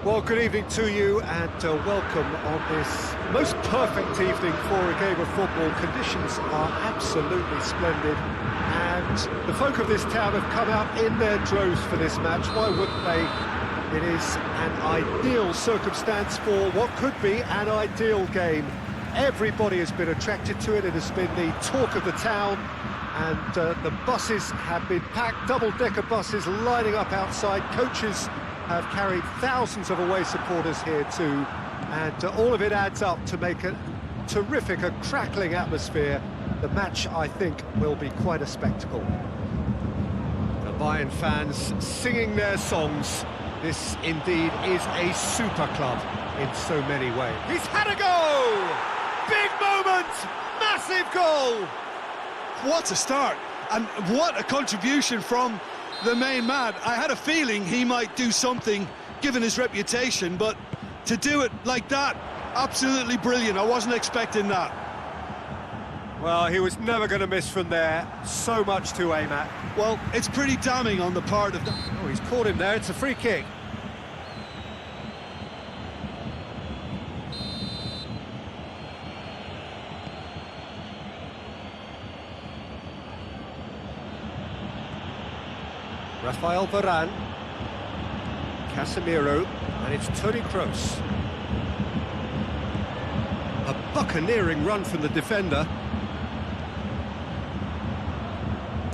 Well, good evening to you and welcome on this most perfect evening for a game of football. Conditions are absolutely splendid and the folk of this town have come out in their droves for this match. Why wouldn't they? It is an ideal circumstance for what could be an ideal game. Everybody has been attracted to it. It has been the talk of the town and the buses have been packed, double-decker buses lining up outside. Coaches have carried thousands of away supporters here too, and all of it adds up to make a terrific, a crackling atmosphere. The match, I think, will be quite a spectacle. The Bayern fans singing their songs. This indeed is a super club in so many ways. He's had a go! Big moment! Massive goal! What a start, and what a contribution from the main man. I had a feeling he might do something, given his reputation, but to do it like that, absolutely brilliant. I wasn't expecting that. Well, he was never going to miss from there. So much to aim at. Well, it's pretty damning on the part of the... Oh, he's caught him there. It's a free kick. Rafael Varane, Casemiro, and it's Toni Kroos. A buccaneering run from the defender.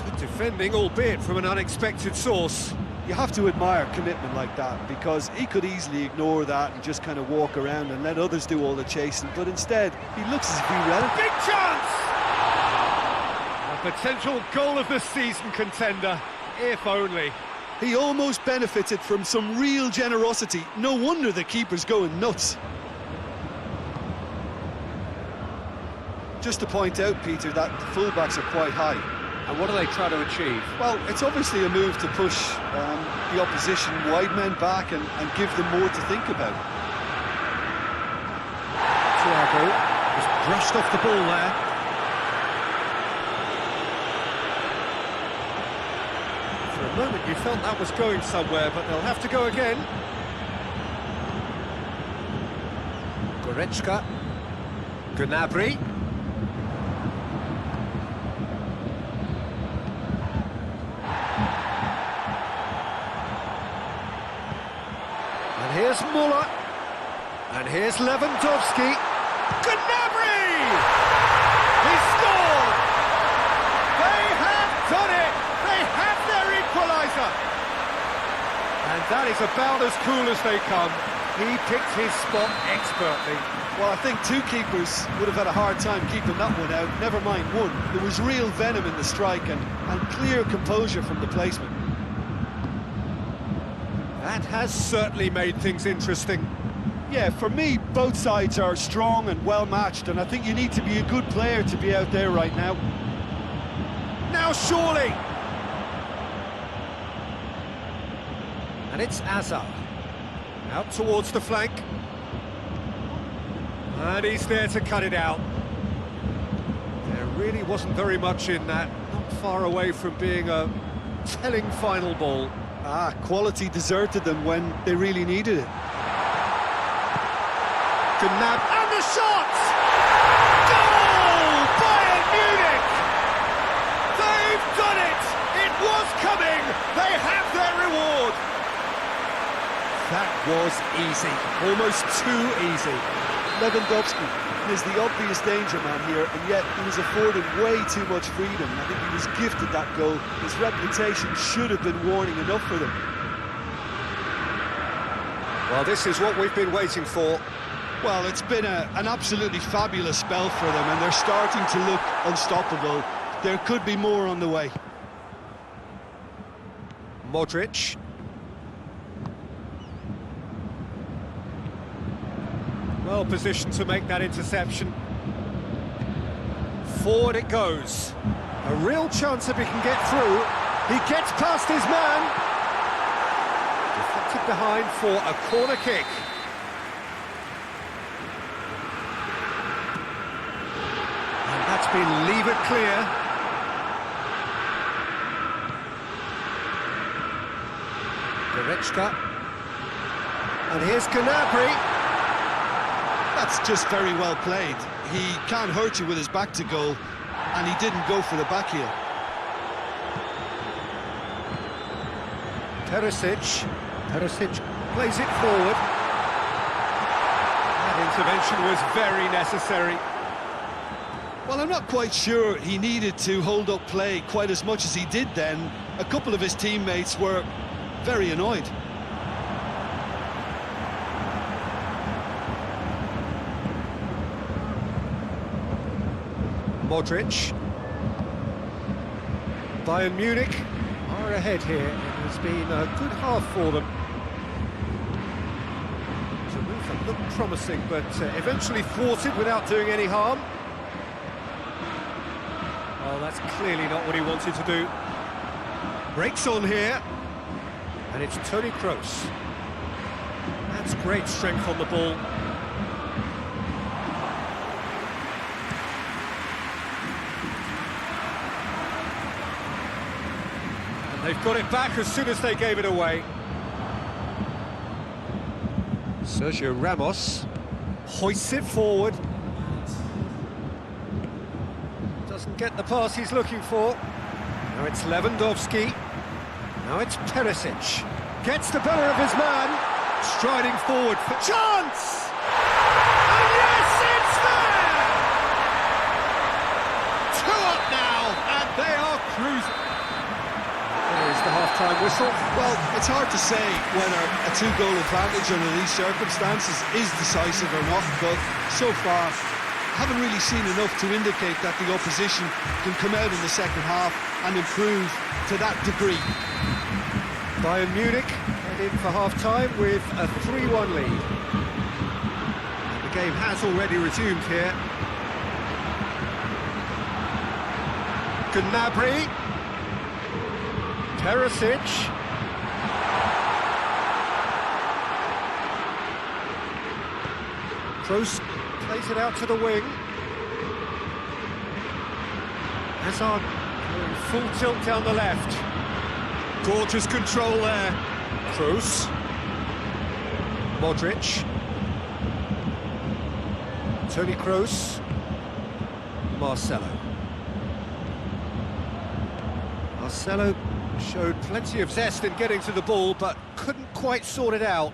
Good defending, albeit from an unexpected source. You have to admire commitment like that, because he could easily ignore that and just kind of walk around and let others do all the chasing, but instead, he looks as if he read it. Big chance! A potential goal of the season contender. If only. He almost benefited from some real generosity. No wonder the keeper's going nuts. Just to point out, Peter, that the fullbacks are quite high. And what are they trying to achieve? Well, it's obviously a move to push the opposition wide men back and give them more to think about. Thiago just brushed off the ball there. For a moment you felt that was going somewhere, but they'll have to go again. Goretzka, Gnabry. And here's Muller. And here's Lewandowski. Gnabry! He scored! They have done it! They have their equaliser! And that is about as cool as they come. He picked his spot expertly. Well, I think two keepers would have had a hard time keeping that one out, never mind one. There was real venom in the strike and clear composure from the placement. That has certainly made things interesting. Yeah, for me, both sides are strong and well-matched, and I think you need to be a good player to be out there right now. Now surely! And it's Azar. Out towards the flank. And he's there to cut it out. There really wasn't very much in that. Not far away from being a telling final ball. Quality deserted them when they really needed it. And the shot! Goal! Bayern Munich! They've done it! It was coming! They have their reward! That was easy. Almost too easy. Lewandowski is the obvious danger man here, and yet he was afforded way too much freedom. I think he was gifted that goal. His reputation should have been warning enough for them. Well, this is what we've been waiting for. Well, it's been an absolutely fabulous spell for them, and they're starting to look unstoppable. There could be more on the way. Modric. Well positioned to make that interception. Forward it goes. A real chance if he can get through. He gets past his man. Deflected behind for a corner kick. And that's been levered clear. Goretzka. And here's Gnabry. That's just very well played. He can't hurt you with his back to goal, and he didn't go for the back heel. Perisic plays it forward. That intervention was very necessary. Well, I'm not quite sure he needed to hold up play quite as much as he did then. A couple of his teammates were very annoyed. Modric. Bayern Munich are ahead here. It has been a good half for them. So move that looked promising, but eventually thwarted without doing any harm. Well, that's clearly not what he wanted to do. Breaks on here. And it's Toni Kroos. That's great strength on the ball. And they've got it back as soon as they gave it away. Sergio Ramos hoists it forward. Doesn't get the pass he's looking for. Now it's Lewandowski. Now it's Perisic. Gets the better of his man. Striding forward for chance! And yes, it's there! 2 up now, and they are cruising. There is the half-time whistle. Well, it's hard to say whether a 2-goal advantage under these circumstances is decisive or not, but so far, haven't really seen enough to indicate that the opposition can come out in the second half and improve to that degree. Bayern Munich head in for half-time with a 3-1 lead. And the game has already resumed here. Gnabry. Perisic. Kroos plays it out to the wing. Hazard going full tilt down the left. Gorgeous control there. Kroos. Modric. Toni Kroos. Marcelo. Marcelo showed plenty of zest in getting to the ball, but couldn't quite sort it out.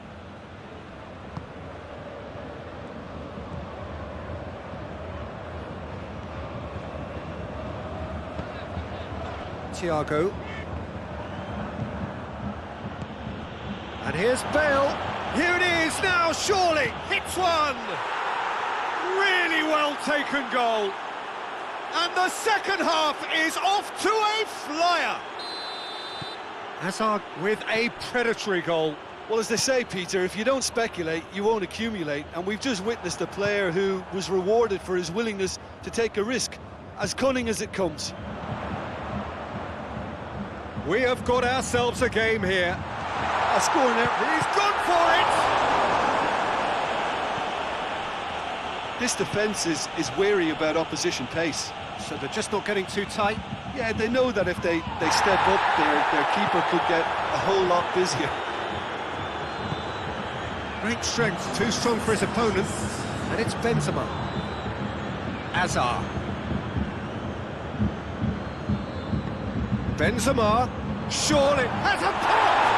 Thiago. And here's Bale. Here it is now, surely. Hits one. Really well taken goal. And the second half is off to a flyer. Hazard with a predatory goal. Well, as they say, Peter, if you don't speculate, you won't accumulate. And we've just witnessed a player who was rewarded for his willingness to take a risk, as cunning as it comes. We have got ourselves a game here. A score now. He's gone for it! This defence is wary about opposition pace. So they're just not getting too tight? Yeah, they know that if they step up, their keeper could get a whole lot busier. Great strength, too strong for his opponent. And it's Benzema. Hazard. Benzema, surely, has a pop!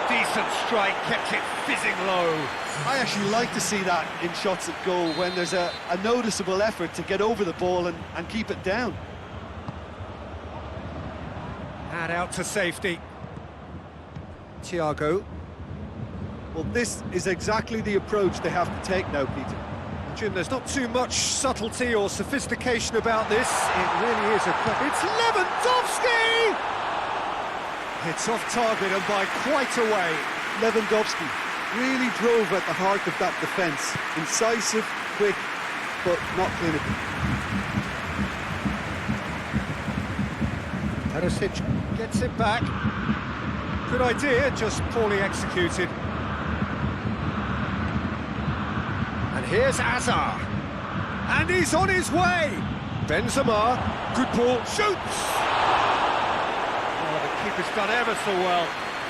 Decent strike, kept it fizzing low. I actually like to see that in shots at goal, when there's a noticeable effort to get over the ball and keep it down. And out to safety. Thiago. Well, this is exactly the approach they have to take now, Peter. Jim, there's not too much subtlety or sophistication about this. It really is it's Lewandowski! It's off target and by quite a way. Lewandowski really drove at the heart of that defence. Incisive, quick, but not clinical. Perisic gets it back. Good idea, just poorly executed. And here's Hazard. And he's on his way. Benzema, good ball, shoots! Oh, the keeper's done ever so well.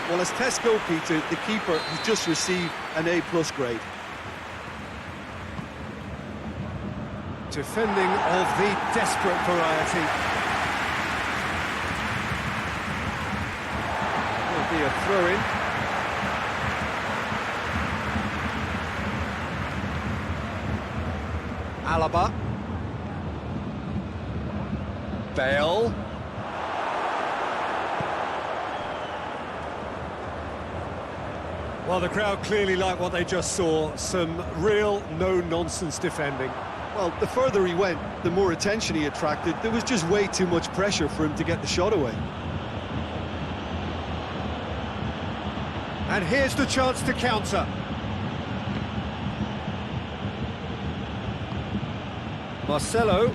Well, as tests go, Peter, the keeper has just received an A+ grade. Defending of the desperate variety. Will be a throw-in. Alaba. Bale. Well, the crowd clearly like what they just saw. Some real no-nonsense defending. Well, the further he went, the more attention he attracted. There was just way too much pressure for him to get the shot away. And here's the chance to counter. Marcelo,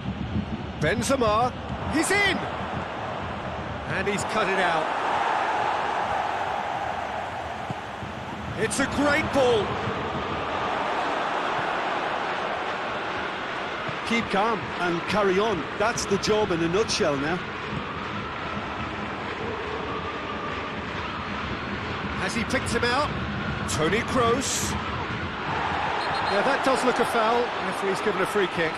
Benzema, he's in! And he's cut it out. It's a great ball. Keep calm and carry on. That's the job in a nutshell now. Has he picked him out? Toni Kroos. Yeah, that does look a foul. Referee's given a free kick.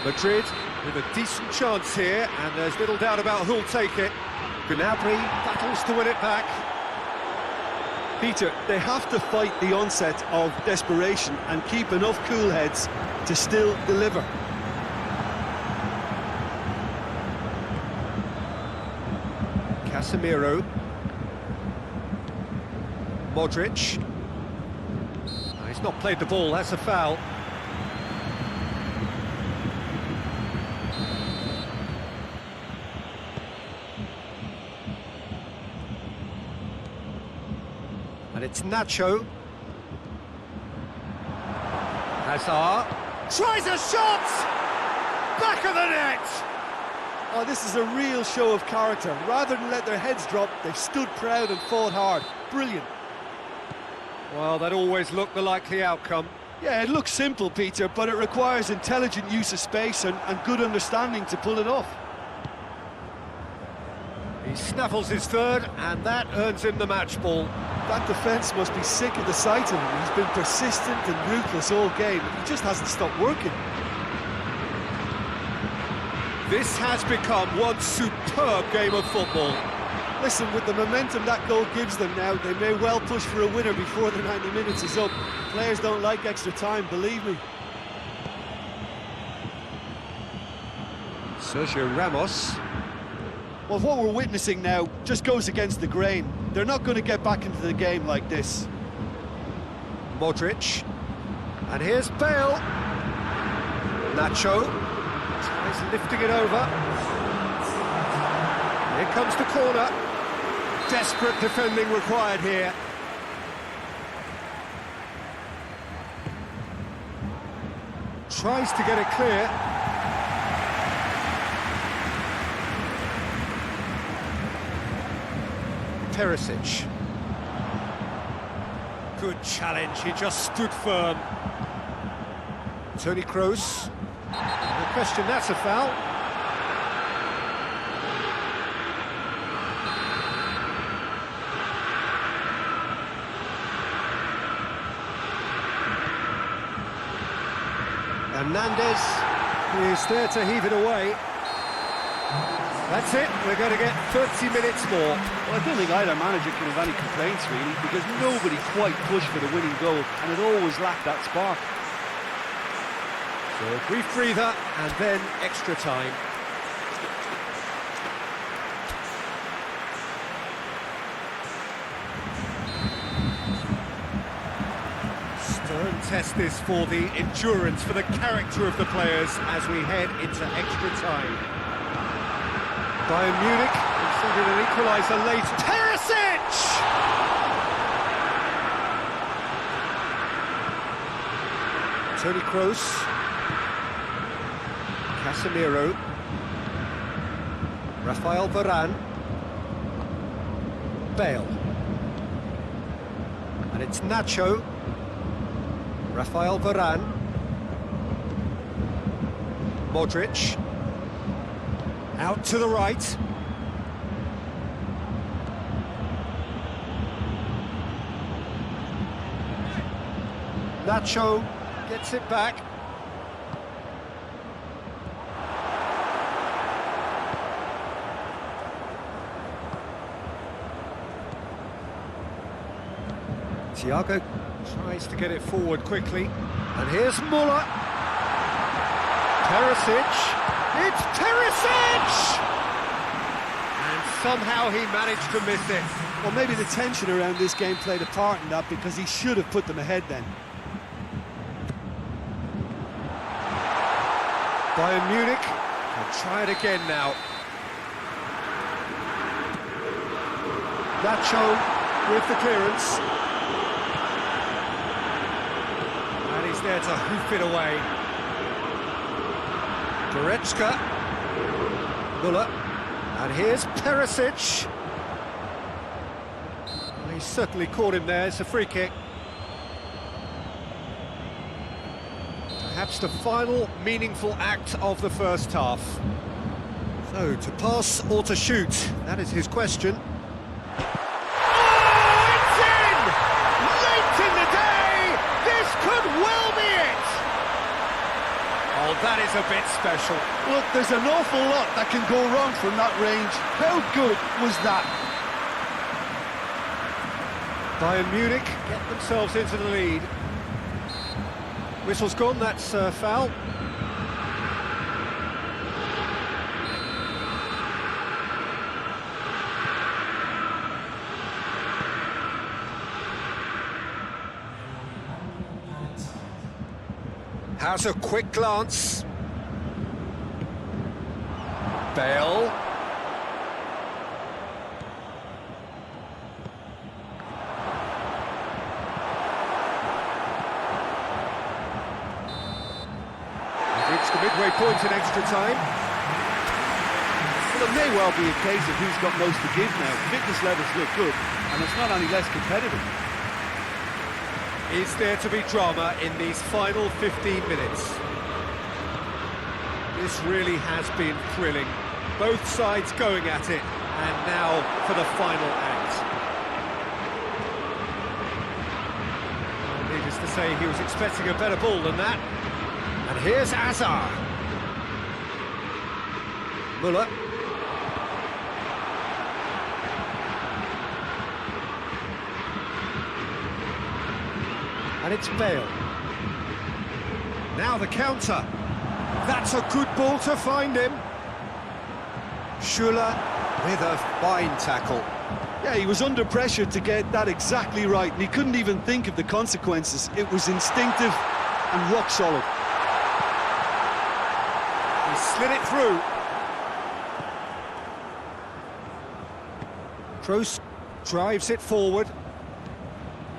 Madrid with a decent chance here, and there's little doubt about who'll take it. Gnabry battles to win it back. Peter, they have to fight the onset of desperation and keep enough cool heads to still deliver. Casemiro. Modric. Oh, he's not played the ball, that's a foul. And it's Nacho. Hazard. Tries a shot! Back of the net! Oh, this is a real show of character. Rather than let their heads drop, they've stood proud and fought hard. Brilliant. Well, that always looked the likely outcome. Yeah, it looks simple, Peter, but it requires intelligent use of space and good understanding to pull it off. He snaffles his third, and that earns him the match ball. That defence must be sick of the sight of him. He's been persistent and ruthless all game. He just hasn't stopped working. This has become one superb game of football. Listen, with the momentum that goal gives them now, they may well push for a winner before the 90 minutes is up. Players don't like extra time, believe me. Sergio Ramos. Well, what we're witnessing now just goes against the grain. They're not going to get back into the game like this. Modric. And here's Bale. Nacho. Tries lifting it over. Here comes the corner. Desperate defending required here. Tries to get it clear. Perisic. Good challenge, he just stood firm. Toni Kroos. No question, that's a foul. Hernandez is there to heave it away. That's it, we're going to get 30 minutes more. Well, I don't think either manager can have any complaints, really, because nobody quite pushed for the winning goal, and it always lacked that spark. So a brief breather, and then extra time. Stern test this for the endurance, for the character of the players as we head into extra time. Bayern Munich conceded an equaliser late. Perisic! Toni Kroos. Casemiro. Rafael Varane. Bale. And it's Nacho. Rafael Varane. Modric. Out to the right. Nacho gets it back. Thiago tries to get it forward quickly. And here's Muller. Perisic. It's Perisic! And somehow he managed to miss it. Well, maybe the tension around this game played a part in that, because he should have put them ahead then. Bayern Munich will try it again now. Nacho with the clearance. And he's there to hoof it away. Goretzka. Muller. And here's Perisic. He certainly caught him there. It's a free kick. Perhaps the final meaningful act of the first half. So, to pass or to shoot? That is his question. Oh, it's in! Late in the day! This could well be it! Oh, that is a bit special. Look, there's an awful lot that can go wrong from that range. How good was that? Bayern Munich get themselves into the lead. Whistle's gone, that's foul. Has a quick glance. Bale. It's the midway point in extra time. Well, it may well be a case of who's got most to give now. Fitness levels look good, and it's not any less competitive. Is there to be drama in these final 15 minutes? This really has been thrilling. Both sides going at it, and now for the final act. Well, needless to say, he was expecting a better ball than that. And here's Hazard. Muller. And it's Bale. Now the counter. That's a good ball to find him. Schuller with a fine tackle. Yeah, he was under pressure to get that exactly right, and he couldn't even think of the consequences. It was instinctive and rock solid. He slid it through. Kroos drives it forward.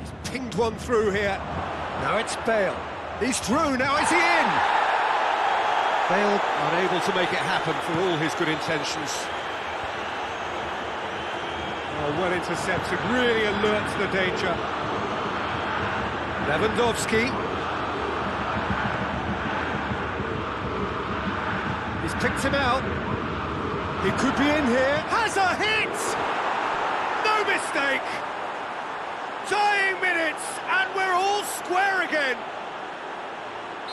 He's pinged one through here. Now it's Bale. He's through, now is he in? Bale unable to make it happen for all his good intentions. Oh, well intercepted, really alert to the danger. Lewandowski. He's picked him out. He could be in here. Has a hit! No mistake! Dying minutes, and we're all square again.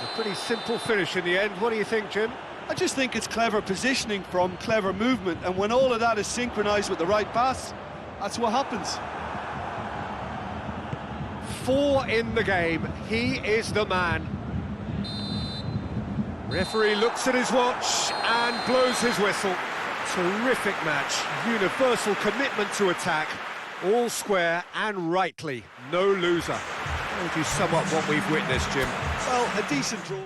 A pretty simple finish in the end. What do you think, Jim? I just think it's clever positioning from clever movement, and when all of that is synchronised with the right pass, that's what happens. 4 in the game. He is the man. Referee looks at his watch and blows his whistle. Terrific match. Universal commitment to attack. All square and rightly. No loser. How would you sum up what we've witnessed, Jim? Well, a decent draw.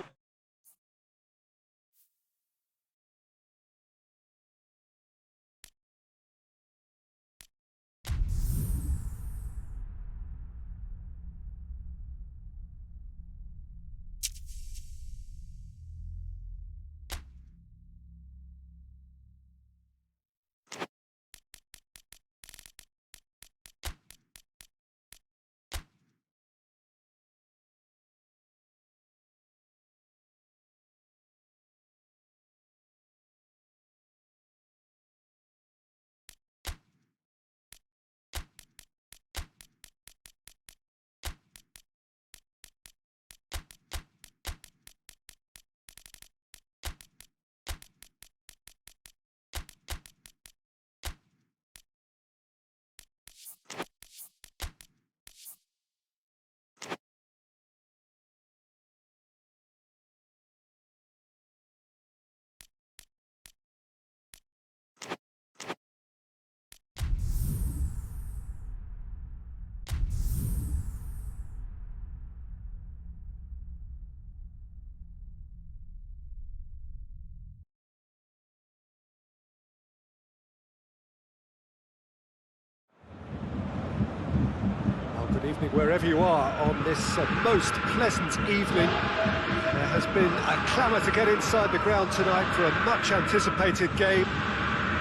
Good evening wherever you are on this most pleasant evening. There has been a clamour to get inside the ground tonight for a much anticipated game.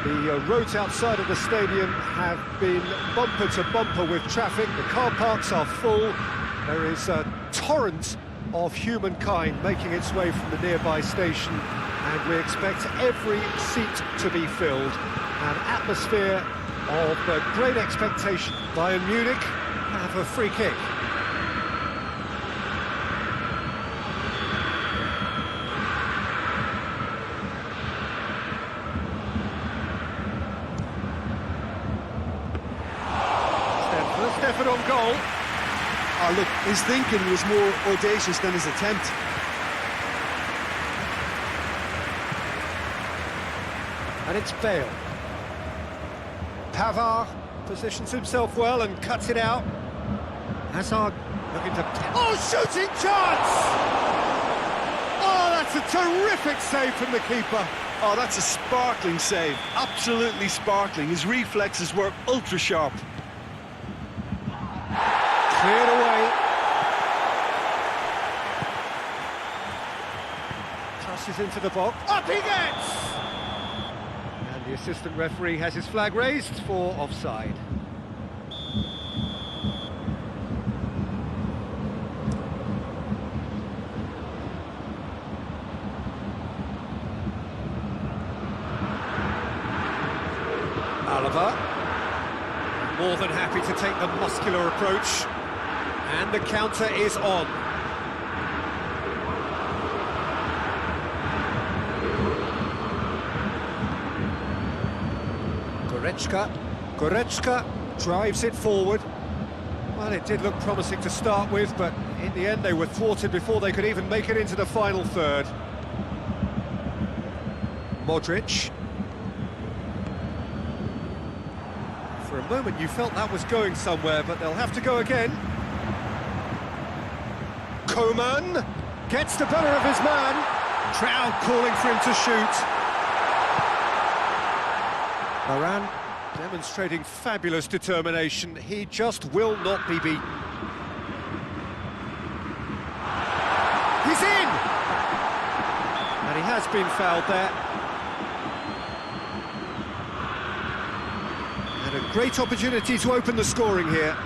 The roads outside of the stadium have been bumper to bumper with traffic. The car parks are full. There is a torrent of humankind making its way from the nearby station, and we expect every seat to be filled. An atmosphere of great expectation. Bayern Munich have a free kick. Stefan on goal. Oh, look, his thinking was more audacious than his attempt. And it's Bale. Pavard positions himself well and cuts it out. Hazard looking to... Oh, shooting chance! Oh, that's a terrific save from the keeper. Oh, that's a sparkling save. Absolutely sparkling. His reflexes were ultra-sharp. Cleared away. Tosses into the box. Up he gets! And the assistant referee has his flag raised for offside. Alaba. More than happy to take the muscular approach. And the counter is on. Goretzka drives it forward. Well, it did look promising to start with, but in the end they were thwarted before they could even make it into the final third. Modric. For a moment you felt that was going somewhere, but they'll have to go again. Coman gets the better of his man. Trout calling for him to shoot. Varane demonstrating fabulous determination. He just will not be beaten. He's in! And he has been fouled there. And a great opportunity to open the scoring here.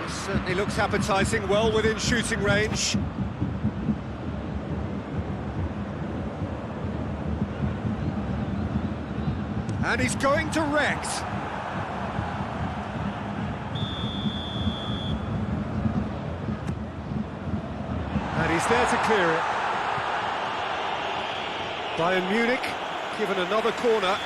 This certainly looks appetising, well within shooting range. And he's going direct. And he's there to clear it. Bayern Munich given another corner.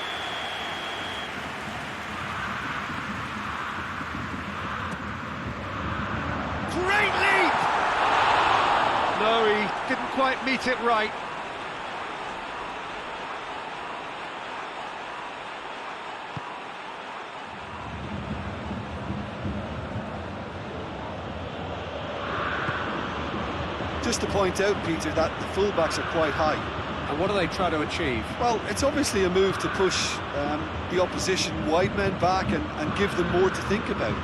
Great leap! No, he didn't quite meet it right. Just to point out, Peter, that the fullbacks are quite high. And what do they try to achieve? Well, it's obviously a move to push the opposition wide men back and give them more to think about.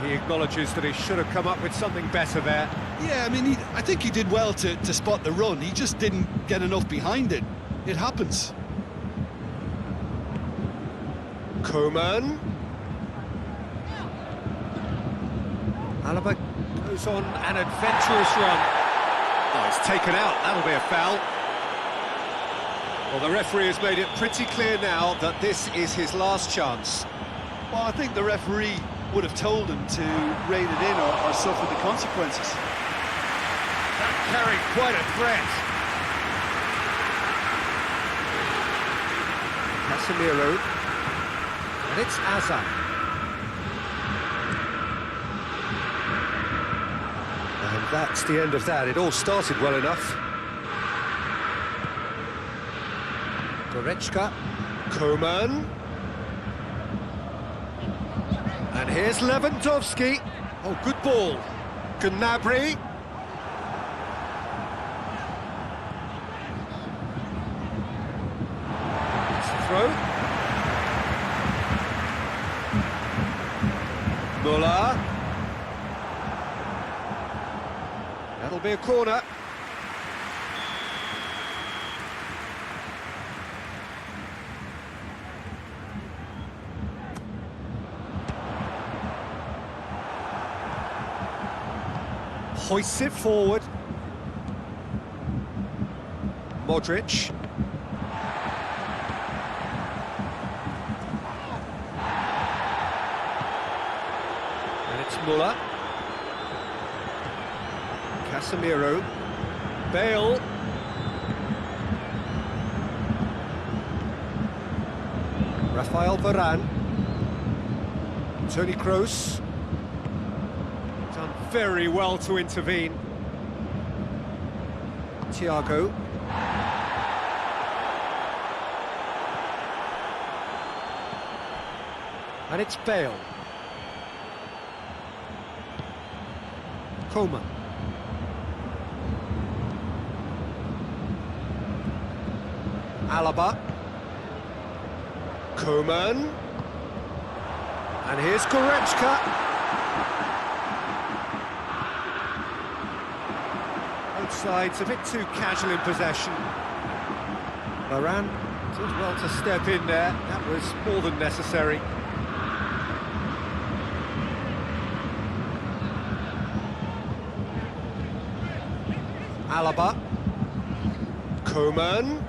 He acknowledges that he should have come up with something better there. Yeah, I mean, I think he did well to spot the run. He just didn't get enough behind it. It happens. Coman. Alaba goes on an adventurous run. Oh, it's taken out. That'll be a foul. Well, the referee has made it pretty clear now that this is his last chance. Well, I think the referee would have told him to rein it in or suffer the consequences. That carried quite a threat. Casemiro. And it's Hazard. And that's the end of that. It all started well enough. Goretzka. Coman. And here's Lewandowski. Oh, good ball. Gnabry. It's a throw. Muller. That'll be a corner. Hoists it forward. Modric. And it's Muller. Casemiro. Bale. Rafael Varane. Toni Kroos. Done very well to intervene. Thiago. And it's Bale. Coman. Alaba. Coman. And here's Goretzka. Both sides a bit too casual in possession. Varane did well to step in there. That was more than necessary. Alaba. Coman.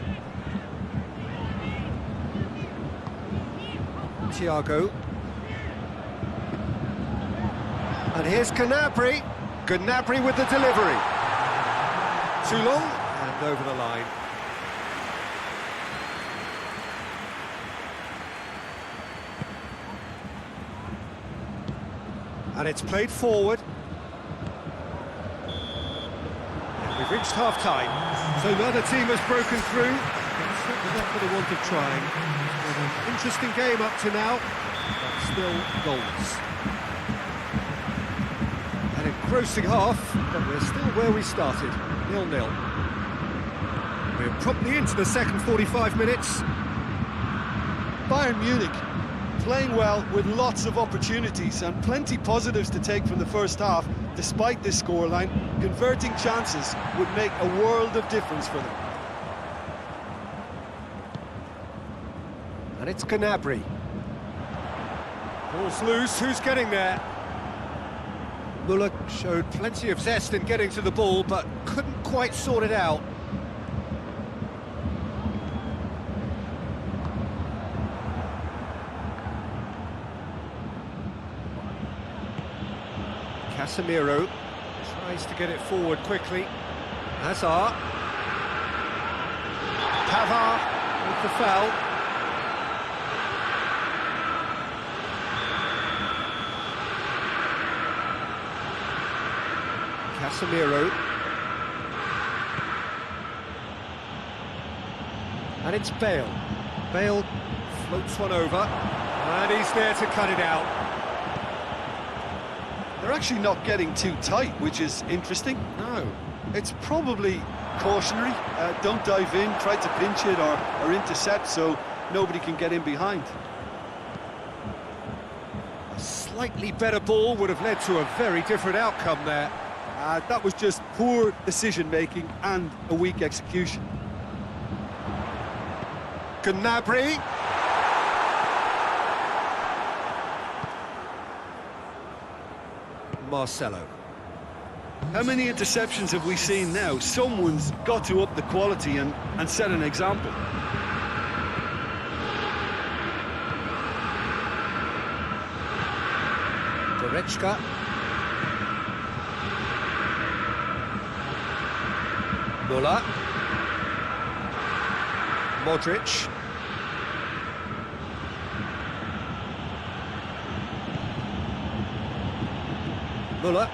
Thiago. And here's Gnabry. Gnabry with the delivery. Too long and over the line. And it's played forward. We've reached half-time, so neither team has broken through, but certainly not for the want of trying. An interesting game up to now, but still goals. An engrossing half, but we're still where we started, 0-0. We're promptly into the second 45 minutes. Bayern Munich playing well with lots of opportunities and plenty positives to take from the first half. Despite this scoreline, converting chances would make a world of difference for them. And it's Gnabry. Ball's loose, who's getting there? Muller showed plenty of zest in getting to the ball, but couldn't quite sort it out. Casemiro tries to get it forward quickly. Hazard. Pavard with the foul. Casemiro. And it's Bale. Bale floats one over. And he's there to cut it out. They're actually not getting too tight, which is interesting. No. It's probably cautionary. Don't dive in, try to pinch it or intercept so nobody can get in behind. A slightly better ball would have led to a very different outcome there. That was just poor decision-making and a weak execution. Gnabry. Marcelo. How many interceptions have we seen now? Someone's got to up the quality and set an example. Goretzka. Muller. Modric. Muller.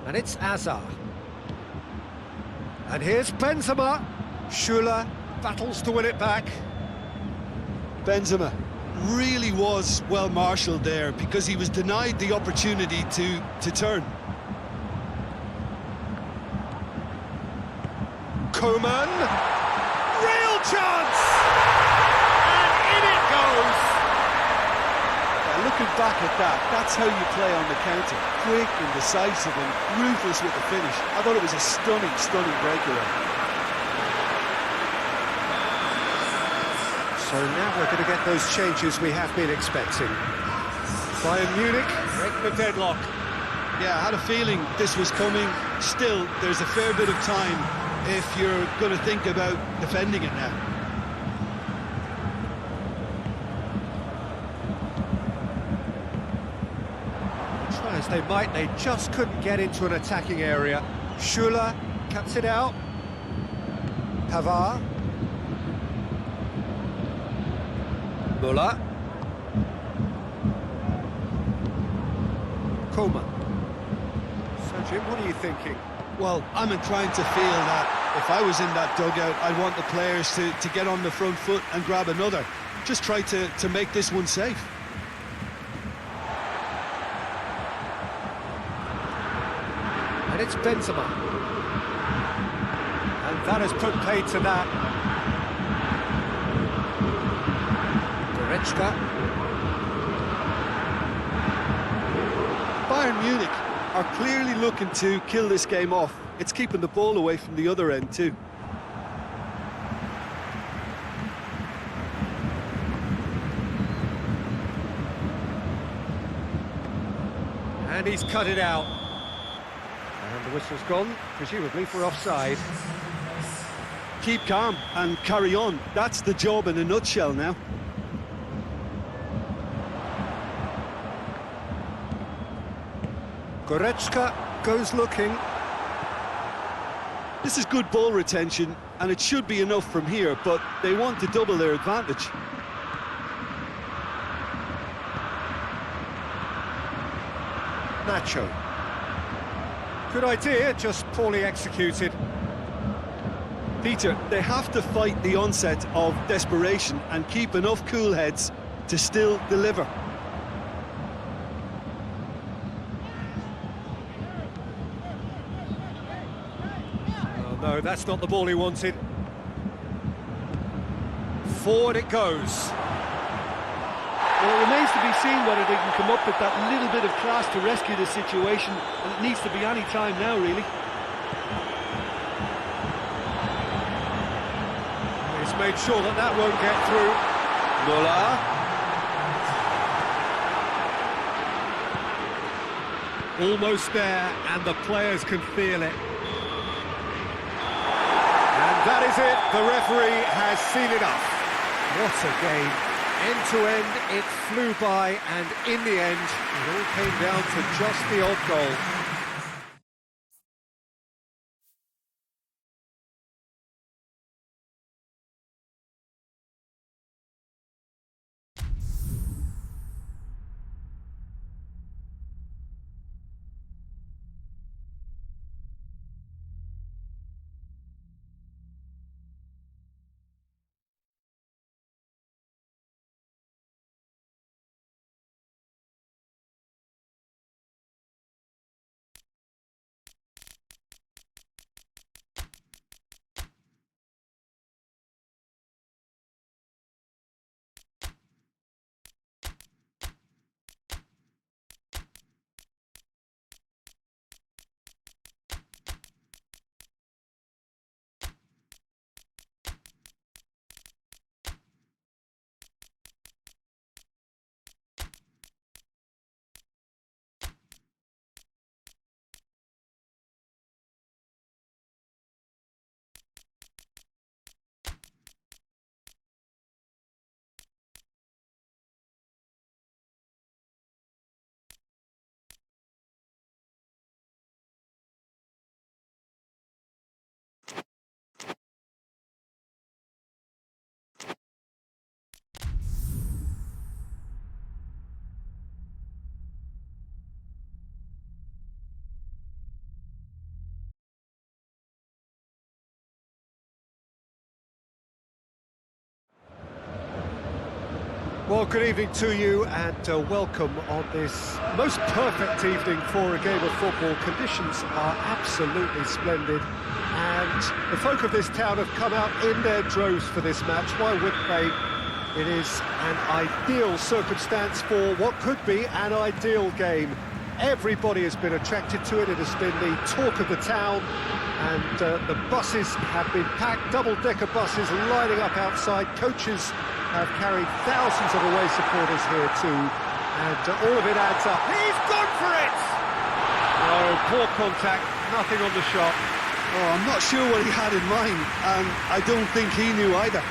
And it's Hazard. And here's Benzema. Schüller battles to win it back. Benzema really was well marshalled there because he was denied the opportunity to turn. Coman. Real chance! back at that. That's how you play on the counter. Quick and decisive and ruthless with the finish. I thought it was a stunning, stunning breakaway. So now we're going to get those changes we have been expecting. Bayern Munich break the deadlock. Yeah, I had a feeling this was coming. Still, there's a fair bit of time if you're going to think about defending it now. Try as they might, they just couldn't get into an attacking area. Schuler cuts it out. Pavard. Müller. Coleman. So Jim, what are you thinking? Well, I'm inclined to feel that if I was in that dugout, I'd want the players to get on the front foot and grab another. Just try to make this one safe. And it's Benzema. And that has put paid to that. Goretzka. Bayern Munich are clearly looking to kill this game off. It's keeping the ball away from the other end too. And he's cut it out. And the whistle's gone, presumably for offside. Keep calm and carry on. That's the job in a nutshell now. Goretzka goes looking. This is good ball retention, and it should be enough from here, but they want to double their advantage. Nacho. Good idea, just poorly executed. Peter, they have to fight the onset of desperation and keep enough cool heads to still deliver. No, that's not the ball he wanted. Forward it goes. Well, it remains to be seen whether they can come up with that little bit of class to rescue the situation, and it needs to be any time now, really. He's made sure that that won't get through. Müller. Almost there, and the players can feel it. That is it, the referee has seen enough. What a game. End to end, it flew by, and in the end, it all came down to just the odd goal. Well, good evening to you, and welcome on this most perfect evening for a game of football. Conditions are absolutely splendid, and the folk of this town have come out in their droves for this match. Why wouldn't they? It is an ideal circumstance for what could be an ideal game. Everybody has been attracted to it. It has been the talk of the town, and the buses have been packed, double-decker buses lining up outside. Coaches have carried thousands of away supporters here too, and all of it adds up. He's gone for it! Oh, poor contact, nothing on the shot. Oh, I'm not sure what he had in mind, and I don't think he knew either.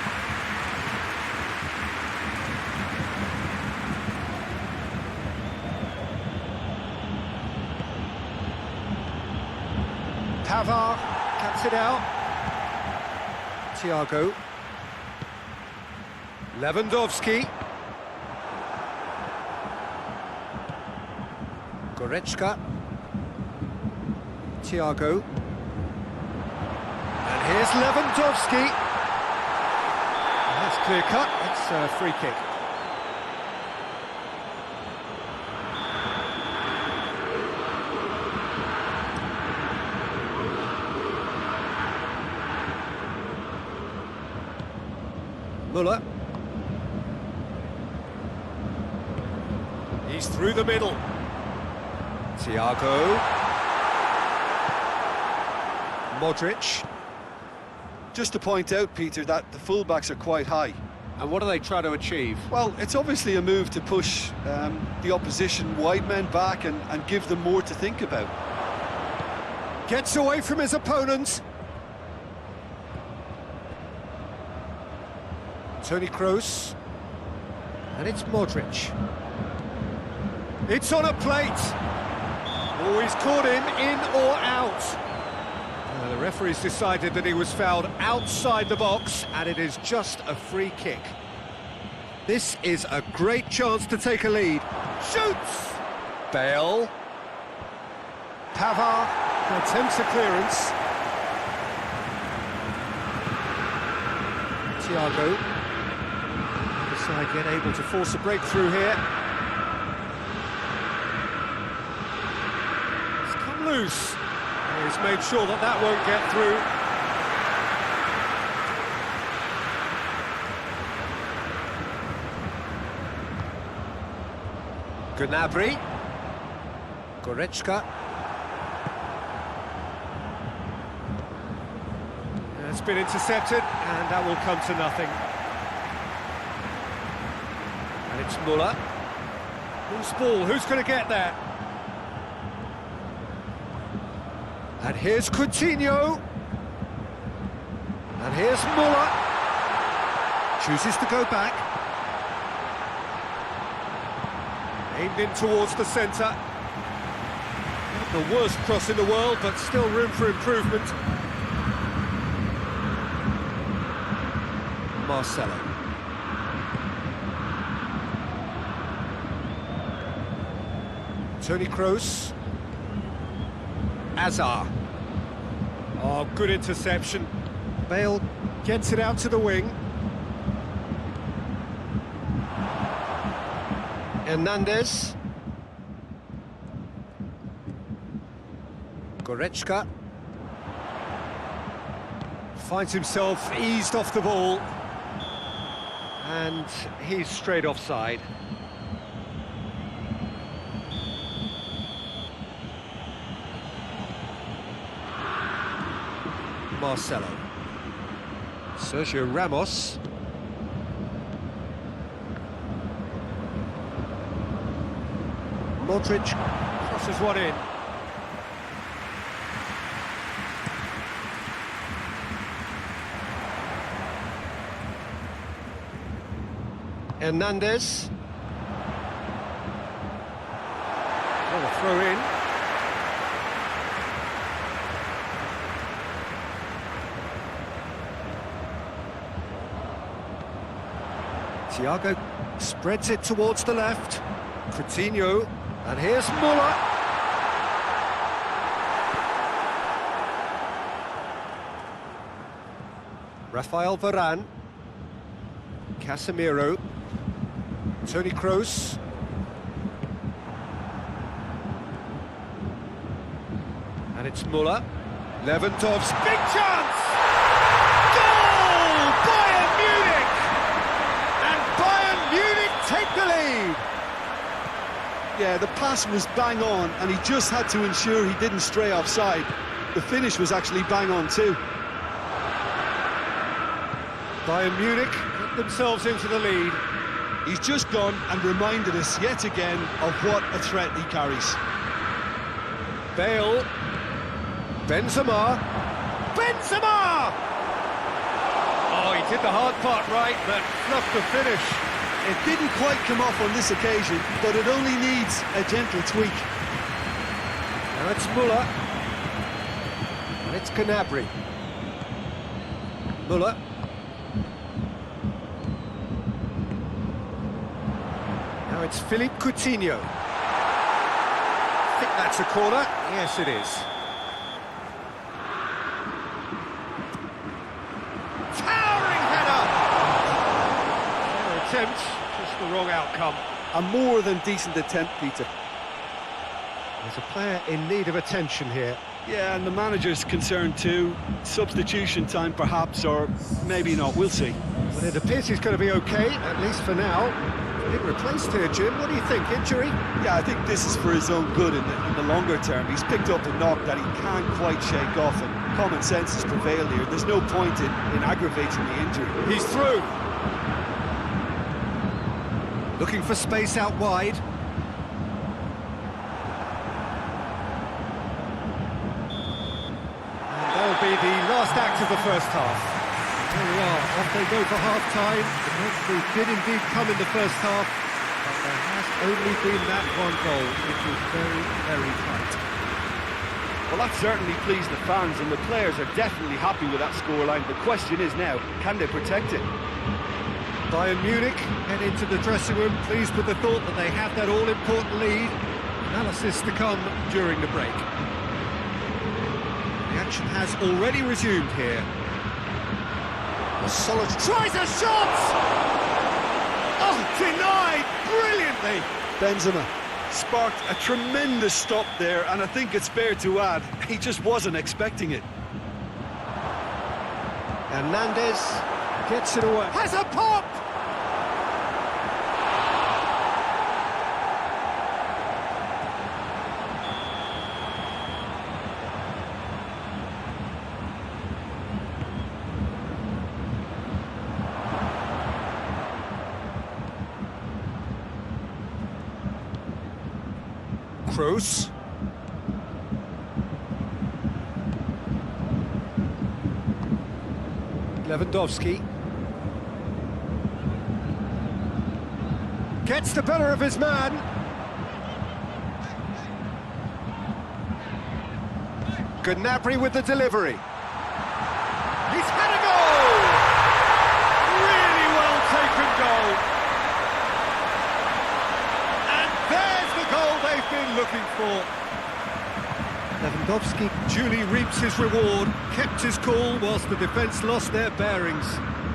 Pavard cuts it out. Thiago. Lewandowski. Goretzka. Thiago. And here's Lewandowski. That's clear cut. It's a free kick. Muller. He's through the middle. Thiago. Modric. Just to point out, Peter, that the fullbacks are quite high. And what are they trying to achieve? Well, it's obviously a move to push the opposition wide men back and give them more to think about. Gets away from his opponents. Toni Kroos. And it's Modric. It's on a plate. Oh, he's caught him in or out. The referee's decided that he was fouled outside the box, and it is just a free kick. This is a great chance to take a lead. Shoots! Bale. Pavard attempts a clearance. Thiago. The side yet able to force a breakthrough here. It's come loose. He's made sure that that won't get through. Gnabry. Goretzka. It's been intercepted, and that will come to nothing. And it's Muller. Who's ball? Who's going to get there? And here's Coutinho. And here's Muller. Chooses to go back. Aimed in towards the centre. Not the worst cross in the world, but still room for improvement. Marcelo. Toni Kroos. Azar. Oh, good interception. Bale gets it out to the wing. Hernandez. Goretzka. Finds himself eased off the ball. And he's straight offside. Marcelo. Sergio Ramos. Modric crosses one in. Hernandez. Oh, a throw in. Thiago spreads it towards the left. Coutinho, and here's Muller. Rafael Varane. Casemiro. Toni Kroos. And it's Muller. Lewandowski. Big chance! Goal! Bayern Munich! And Bayern Munich take the lead. Yeah, the pass was bang on, and he just had to ensure he didn't stray offside. The finish was actually bang on too. Bayern Munich get themselves into the lead. He's just gone and reminded us yet again of what a threat he carries. Bale. Benzema. Benzema! Oh, he did the hard part right, but fluffed the finish. It didn't quite come off on this occasion, but it only needs a gentle tweak. Now it's Müller. And it's Gnabry. Müller. Now it's Philippe Coutinho. I think that's a corner. Yes, it is. Towering header! Fair attempt, just the wrong outcome. A more than decent attempt, Peter. There's a player in need of attention here. Yeah, and the manager's concerned too. Substitution time perhaps, or maybe not, we'll see. But it appears he's going to be okay, at least for now. Been replaced here, Jim. What do you think? Injury? Yeah, I think this is for his own good in the longer term. He's picked up a knock that he can't quite shake off, and common sense has prevailed here. There's no point in aggravating the injury. He's through. Looking for space out wide. And that'll be the last act of the first half. There we are, off they go for half-time. The breakthrough did indeed come in the first half, but there has only been that one goal, which was very, very tight. Well, that certainly pleased the fans, and the players are definitely happy with that scoreline. The question is now, can they protect it? Bayern Munich head into the dressing room, pleased with the thought that they have that all-important lead. Analysis to come during the break. The action has already resumed here. A solid tries a shot! Oh, denied brilliantly! Benzema sparked a tremendous stop there, and I think it's fair to add, he just wasn't expecting it. Hernandez gets it away. Has a pop! Kroos. Lewandowski. Gets the better of his man. Gnabry with the delivery. He's had a goal! Really well taken goal. And there's the goal they've been looking for. Lewandowski duly reaps his reward, kept his cool whilst the defence lost their bearings.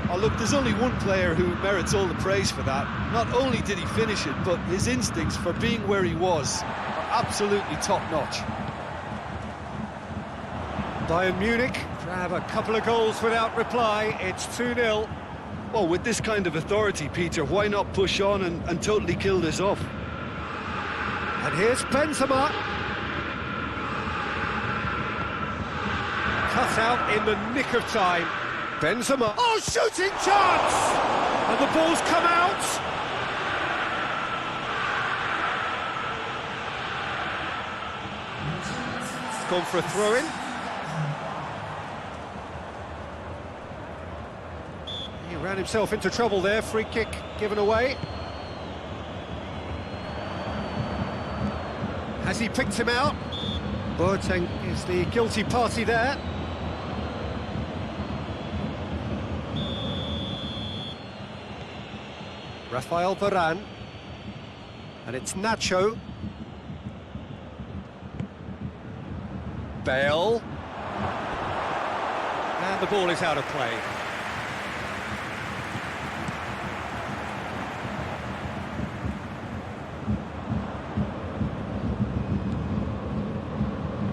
Oh, look, there's only one player who merits all the praise for that. Not only did he finish it, but his instincts for being where he was are absolutely top-notch. Bayern Munich grab a couple of goals without reply. It's 2-0. Well, with this kind of authority, Peter, why not push on and totally kill this off? And here's Benzema. Cut out in the nick of time. Benzema. Oh, shooting chance! And the ball's come out. Gone for a throw-in. He ran himself into trouble there. Free kick given away. Has he picked him out? Boateng is the guilty party there. Rafael Varane. And it's Nacho. Bale. And the ball is out of play.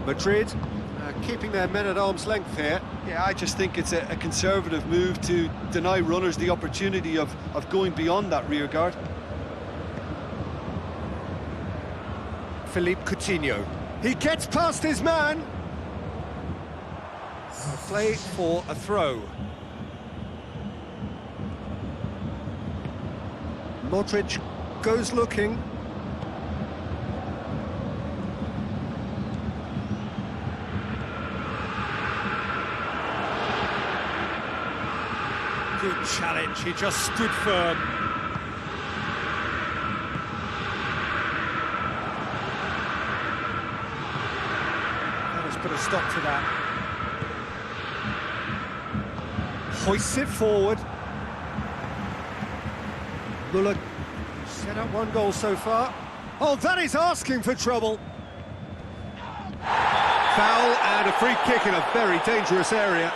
Madrid keeping their men at arm's length here. Yeah, I just think it's a conservative move to deny runners the opportunity of going beyond that rear guard. Philippe Coutinho. He gets past his man. Play for a throw. Modric goes looking. Good challenge, he just stood firm. That has put a stop to that. Hoists it forward. Muller set up one goal so far. Oh, that is asking for trouble. Foul and a free kick in a very dangerous area.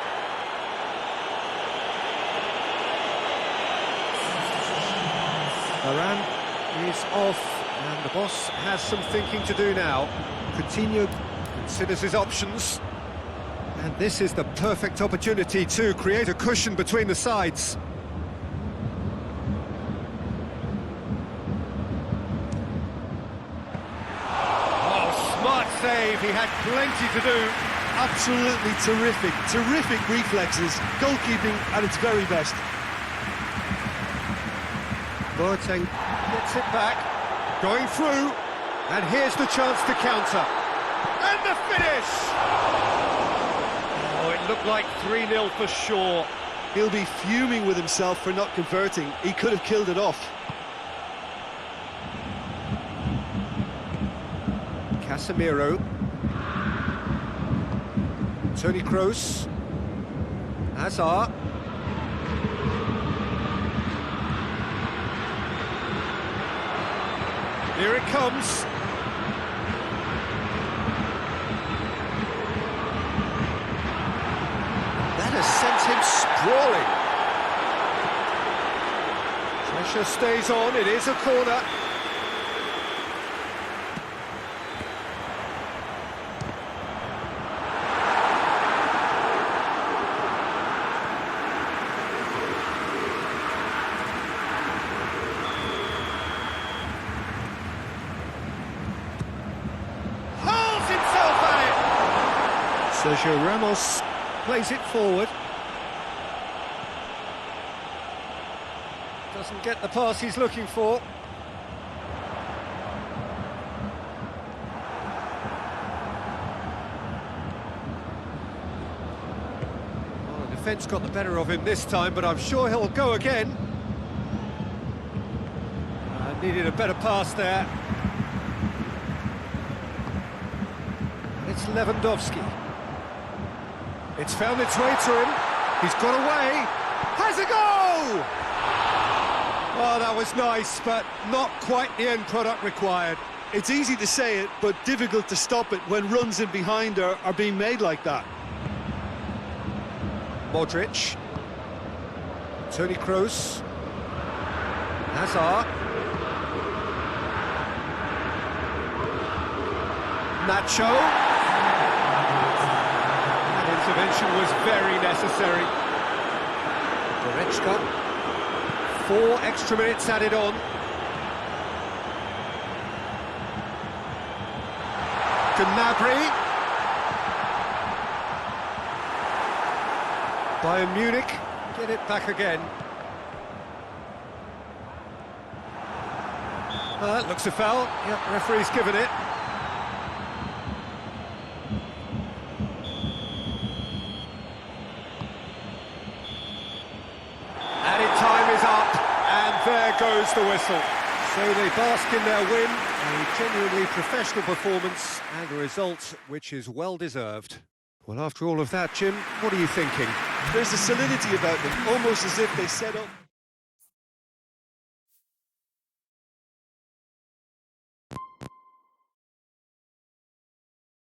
Varane is off, and the boss has some thinking to do now. Coutinho considers his options. And this is the perfect opportunity to create a cushion between the sides. Oh, smart save, he had plenty to do. Absolutely terrific reflexes, goalkeeping at its very best. Boateng gets it back, going through, and here's the chance to counter. And the finish! Oh, it looked like 3-0 for sure. He'll be fuming with himself for not converting. He could have killed it off. Casemiro. Toni Kroos. Hazard. Here it comes. That has sent him sprawling. Pressure stays on, it is a corner. Sergio Ramos plays it forward. Doesn't get the pass he's looking for. Well, the defence got the better of him this time, but I'm sure he'll go again. Needed a better pass there. It's Lewandowski. It's found its way to him. He's got away. Has a goal! Oh, that was nice, but not quite the end product required. It's easy to say it, but difficult to stop it when runs in behind are being made like that. Modric. Toni Kroos. Hazard. Nacho. Intervention was very necessary. Goretzka. 4 extra minutes added on. Gnabry. Bayern Munich get it back again. That looks a foul. Yep, referee's given it. There goes the whistle. So they bask in their win, a genuinely professional performance, and a result which is well deserved. Well, after all of that, Jim, what are you thinking? There's a solidity about them, almost as if they set up